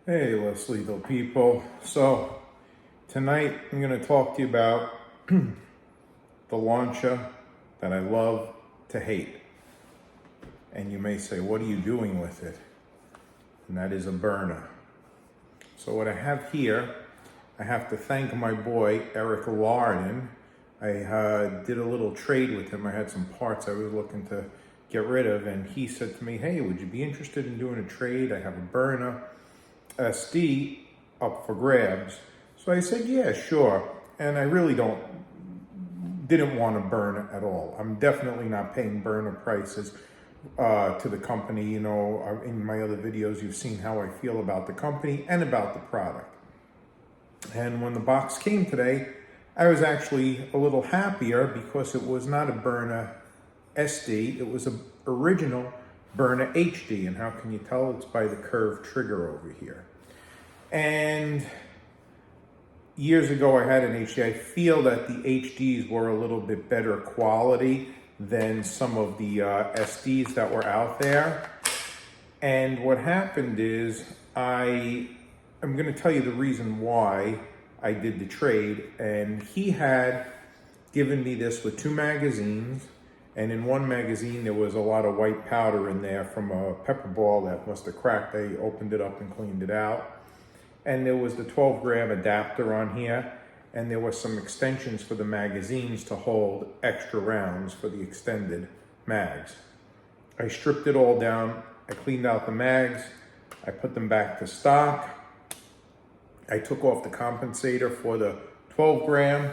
Hey, less lethal people. So, tonight I'm going to talk to you about the launcher that I love to hate. And you may say, what are you doing with it? And that is a Byrna. So, what I have here, I have to thank my boy, Eric Larden. I did a little trade with him. I had some parts I was looking to get rid of, and he said to me, hey, would you be interested in doing a trade? I have a Byrna SD up for grabs. So I said, yeah, sure. And I really didn't want to Byrna at all. I'm definitely not paying Byrna prices to the company. You know, in my other videos, you've seen how I feel about the company and about the product. And when the box came today, I was actually a little happier because it was not a Byrna SD, it was an original Byrna HD. And how can you tell? It's by the curved trigger over here. And years ago I had an HD. I feel that the HDs were a little bit better quality than some of the SDs that were out there. And what happened is I'm going to tell you the reason why I did the trade. And he had given me this with 2 magazines. And in one magazine, there was a lot of white powder in there from a pepper ball that must have cracked. I opened it up and cleaned it out. And there was the 12-gram adapter on here. And there were some extensions for the magazines to hold extra rounds for the extended mags. I stripped it all down. I cleaned out the mags. I put them back to stock. I took off the compensator for the 12-gram.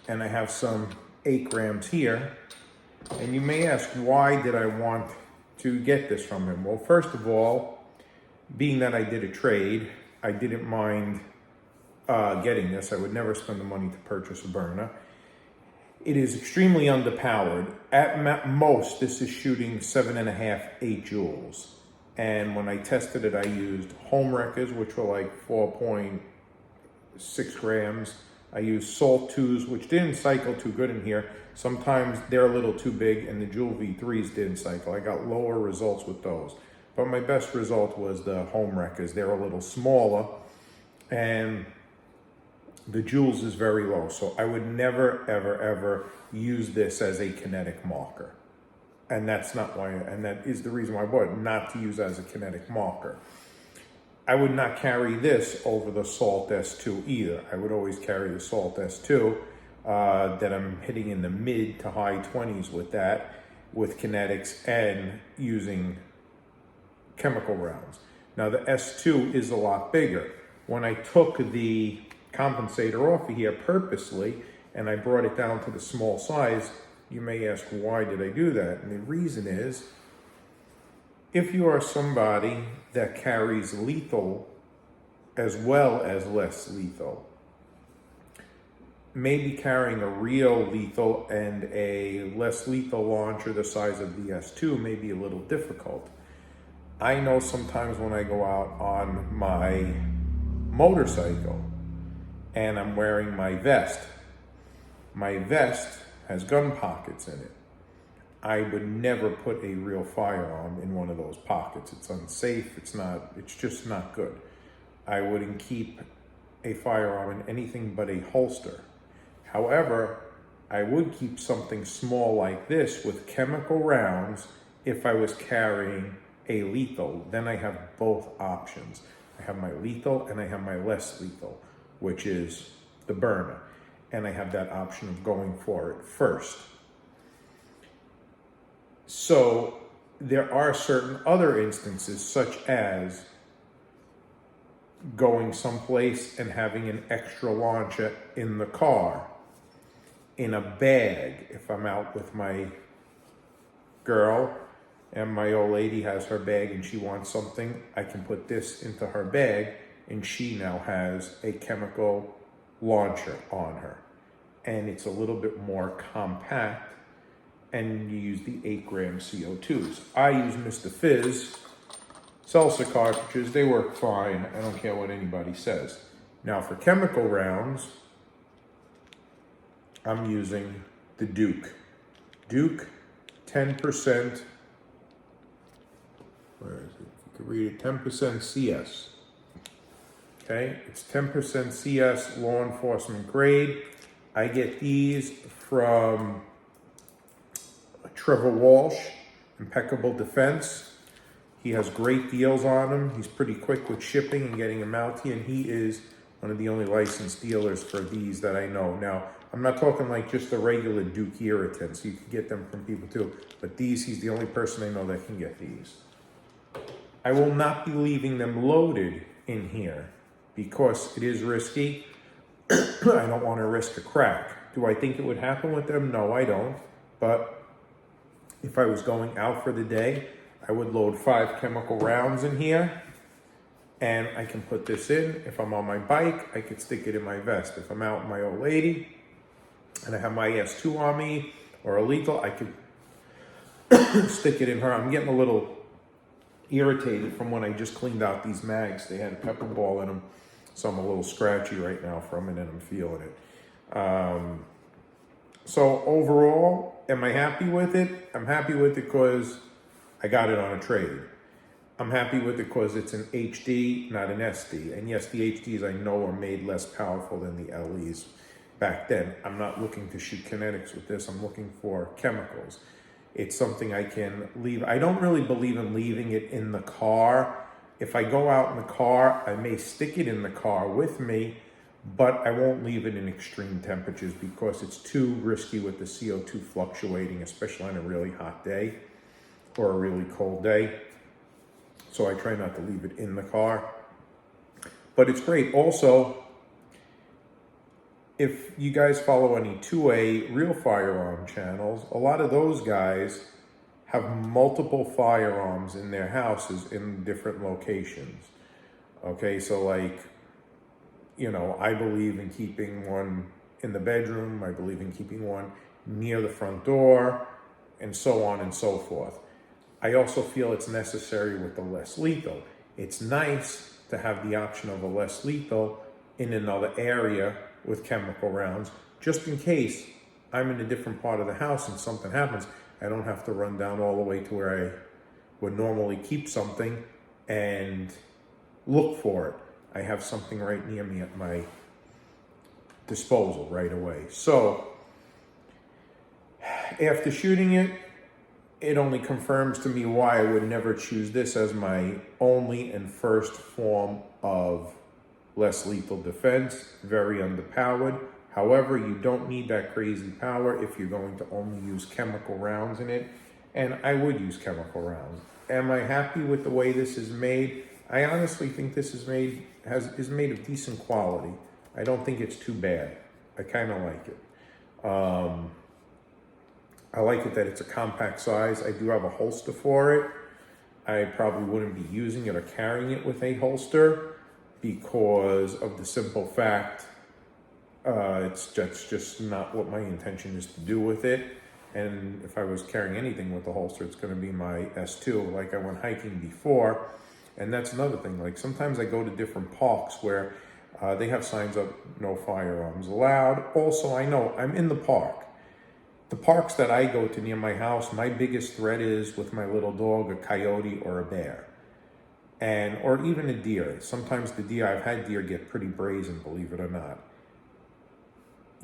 And I have some 8 grams here. And you may ask, why did I want to get this from him? Well, first of all, being that I did a trade, I didn't mind getting this. I would never spend the money to purchase a Byrna. It is extremely underpowered. At most, this is shooting 7.5, 8 joules. And when I tested it, I used home wreckers, which were like 4.6 grams. I used Salt 2s, which didn't cycle too good in here. Sometimes they're a little too big, and the Joule V3s didn't cycle. I got lower results with those. But my best result was the home wreckers. They're a little smaller, and the Joules is very low. So I would never, ever, ever use this as a kinetic marker. And that's not why, and that is the reason why I bought it, not to use as a kinetic marker. I would not carry this over the Salt S2 either. I would always carry the Salt S2 that I'm hitting in the mid to high 20s with that, with kinetics and using chemical rounds. Now the S2 is a lot bigger. When I took the compensator off of here purposely and I brought it down to the small size, you may ask, why did I do that? And the reason is, if you are somebody that carries lethal as well as less lethal, maybe carrying a real lethal and a less lethal launcher the size of the S2 may be a little difficult. I know sometimes when I go out on my motorcycle and I'm wearing my vest has gun pockets in it. I would never put a real firearm in one of those pockets. It's unsafe. It's just not good. I wouldn't keep a firearm in anything but a holster. However, I would keep something small like this with chemical rounds if I was carrying a lethal. Then I have both options. I have my lethal and I have my less lethal, which is the Byrna. And I have that option of going for it first. So there are certain other instances, such as going someplace and having an extra launcher in the car, in a bag. If I'm out with my girl and my old lady has her bag and she wants something, I can put this into her bag and she now has a chemical launcher on her. And it's a little bit more compact, and you use the 8-gram CO2s. I use Mr. Fizz salsa cartridges. They work fine. I don't care what anybody says. Now for chemical rounds, I'm using the Duke. Duke 10%, where is it? You can read it, 10% CS. Okay, it's 10% CS law enforcement grade. I get these from Trevor Walsh, Impeccable Defense. He has great deals on them. He's pretty quick with shipping and getting them out to you, and he is one of the only licensed dealers for these that I know. Now, I'm not talking like just the regular Duke irritants. You can get them from people too, but these, he's the only person I know that can get these. I will not be leaving them loaded in here because it is risky. I don't want to risk a crack. Do I think it would happen with them? No, I don't. But if I was going out for the day, I would load 5 chemical rounds in here, and I can put this in. If I'm on my bike, I could stick it in my vest. If I'm out with my old lady and I have my S2 on me or a lethal, I could stick it in her. I'm getting a little irritated from when I just cleaned out these mags. They had a pepper ball in them, so I'm a little scratchy right now from it, and I'm feeling it. So overall, am I happy with it? I'm happy with it because I got it on a trade. I'm happy with it because it's an HD, not an SD. And yes, the HDs I know are made less powerful than the LEs back then. I'm not looking to shoot kinetics with this. I'm looking for chemicals. It's something I can leave. I don't really believe in leaving it in the car. If I go out in the car, I may stick it in the car with me, but I won't leave it in extreme temperatures because it's too risky with the CO2 fluctuating, especially on a really hot day or a really cold day. So I try not to leave it in the car. But it's great. Also, if you guys follow any 2A real firearm channels, a lot of those guys have multiple firearms in their houses in different locations. Okay, so like, you know, I believe in keeping one in the bedroom. I believe in keeping one near the front door, and so on and so forth. I also feel it's necessary with the less lethal. It's nice to have the option of a less lethal in another area with chemical rounds, just in case I'm in a different part of the house and something happens. I don't have to run down all the way to where I would normally keep something and look for it. I have something right near me at my disposal right away. So after shooting it, it only confirms to me why I would never choose this as my only and first form of less lethal defense. Very underpowered. However, you don't need that crazy power if you're going to only use chemical rounds in it. And I would use chemical rounds. Am I happy with the way this is made? I honestly think this is made of decent quality. I don't think it's too bad. I kind of like it. I like it that it's a compact size. I do have a holster for it. I probably wouldn't be using it or carrying it with a holster because of the simple fact that's just not what my intention is to do with it. And if I was carrying anything with the holster, it's going to be my S2, like I went hiking before. And that's another thing. Like sometimes I go to different parks where they have signs up, no firearms allowed. Also, I know I'm in the park. The parks that I go to near my house, my biggest threat is with my little dog, a coyote or a bear. Or even a deer. Sometimes the deer, I've had deer get pretty brazen, believe it or not.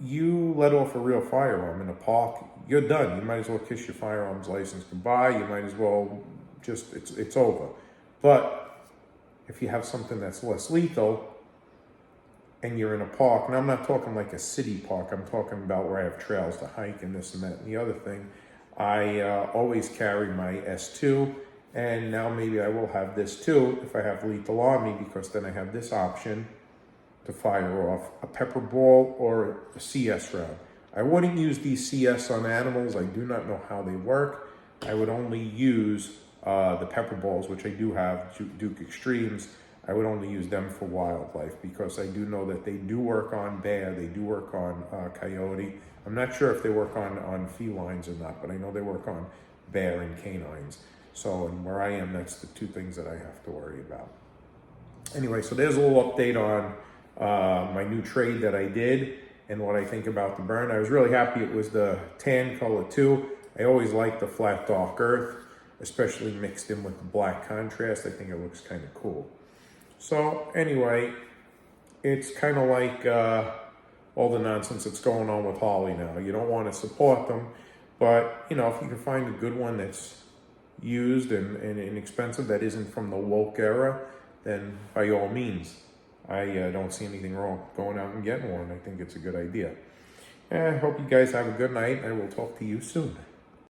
You let off a real firearm in a park, you're done. You might as well kiss your firearms license goodbye. You might as well just, it's over. But if you have something that's less lethal and you're in a park, and I'm not talking like a city park, I'm talking about where I have trails to hike and this and that and the other thing, I always carry my S2, and now maybe I will have this too if I have lethal on me, because then I have this option to fire off a pepper ball or a CS round. I wouldn't use these CS on animals. I do not know how they work. I would only use the pepper balls, which I do have, Duke Extremes. I would only use them for wildlife because I do know that they do work on bear, they do work on coyote. I'm not sure if they work on felines or not, but I know they work on bear and canines. So, and where I am, that's the two things that I have to worry about. Anyway, so there's a little update on my new trade that I did and what I think about the Byrna. I was really happy it was the tan color too. I always like the flat dark earth, especially mixed in with the black contrast. I think it looks kind of cool. So anyway, it's kind of like all the nonsense that's going on with Holly now. You don't want to support them, but you know, if you can find a good one that's used and inexpensive, that isn't from the woke era, then by all means, I don't see anything wrong going out and getting one. I think it's a good idea. I hope you guys have a good night. I will talk to you soon.